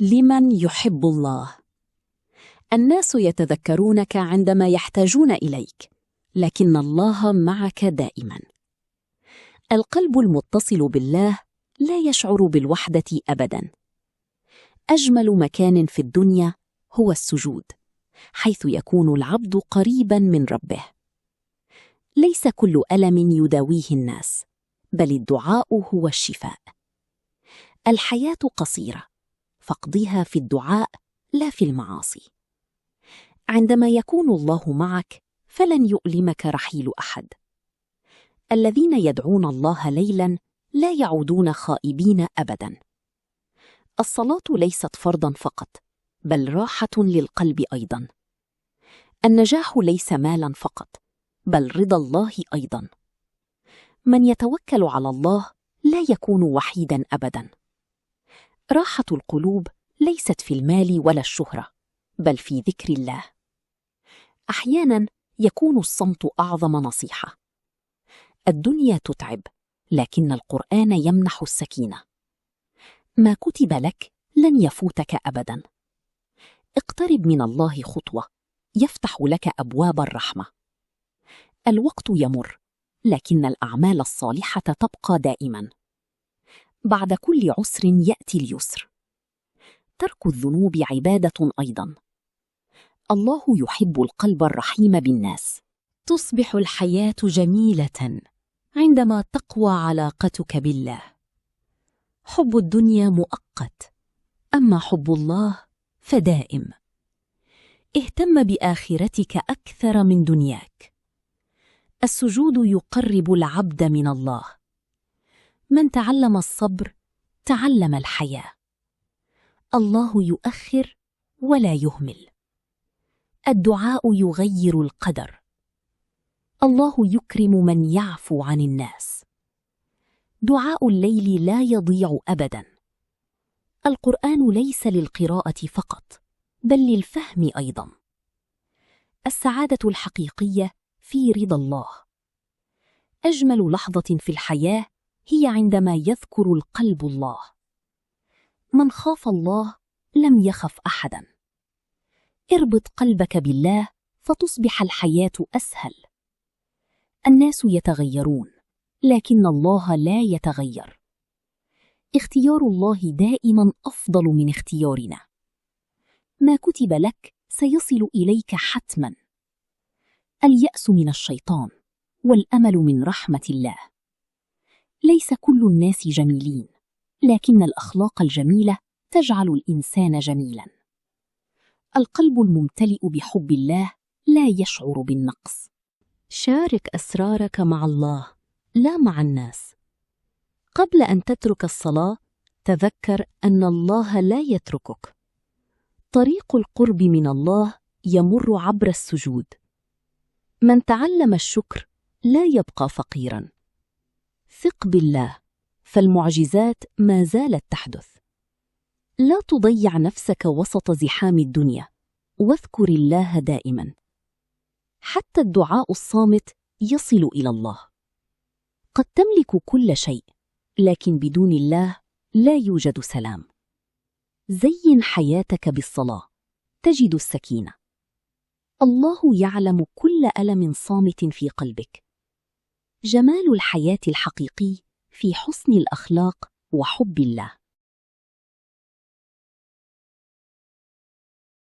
لمن يحب الله. الناس يتذكرونك عندما يحتاجون إليك، لكن الله معك دائما. القلب المتصل بالله لا يشعر بالوحدة أبدا. أجمل مكان في الدنيا هو السجود، حيث يكون العبد قريبا من ربه. ليس كل ألم يداويه الناس، بل الدعاء هو الشفاء. الحياة قصيرة، فاقضها في الدعاء لا في المعاصي. عندما يكون الله معك فلن يؤلمك رحيل أحد. الذين يدعون الله ليلا لا يعودون خائبين أبدا. الصلاة ليست فرضا فقط، بل راحة للقلب أيضا. النجاح ليس مالا فقط، بل رضا الله أيضا. من يتوكل على الله لا يكون وحيدا أبدا. راحة القلوب ليست في المال ولا الشهرة، بل في ذكر الله. أحيانا يكون الصمت أعظم نصيحة. الدنيا تتعب، لكن القرآن يمنح السكينة. ما كتب لك لن يفوتك أبدا. اقترب من الله خطوة، يفتح لك أبواب الرحمة. الوقت يمر، لكن الأعمال الصالحة تبقى دائما. بعد كل عسر يأتي اليسر. ترك الذنوب عبادة أيضا. الله يحب القلب الرحيم بالناس. تصبح الحياة جميلة عندما تقوى علاقتك بالله. حب الدنيا مؤقت، أما حب الله فدائم. اهتم بآخرتك أكثر من دنياك. السجود يقرب العبد من الله. من تعلم الصبر تعلم الحياة. الله يؤخر ولا يهمل. الدعاء يغير القدر. الله يكرم من يعفو عن الناس. دعاء الليل لا يضيع أبدا. القرآن ليس للقراءة فقط، بل للفهم أيضا. السعادة الحقيقية في رضا الله. أجمل لحظة في الحياة هي عندما يذكر القلب الله. من خاف الله لم يخف أحدا. اربط قلبك بالله فتصبح الحياة أسهل. الناس يتغيرون، لكن الله لا يتغير. اختيار الله دائما أفضل من اختيارنا. ما كتب لك سيصل إليك حتما. اليأس من الشيطان، والأمل من رحمة الله. ليس كل الناس جميلين، لكن الأخلاق الجميلة تجعل الإنسان جميلا. القلب الممتلئ بحب الله لا يشعر بالنقص. شارك أسرارك مع الله لا مع الناس. قبل أن تترك الصلاة تذكر أن الله لا يتركك. طريق القرب من الله يمر عبر السجود. من تعلم الشكر لا يبقى فقيرا. ثق بالله، فالمعجزات ما زالت تحدث. لا تضيع نفسك وسط زحام الدنيا، واذكر الله دائما. حتى الدعاء الصامت يصل إلى الله. قد تملك كل شيء، لكن بدون الله لا يوجد سلام. زين حياتك بالصلاة، تجد السكينة. الله يعلم كل ألم صامت في قلبك. جمال الحياة الحقيقي في حسن الأخلاق وحب الله.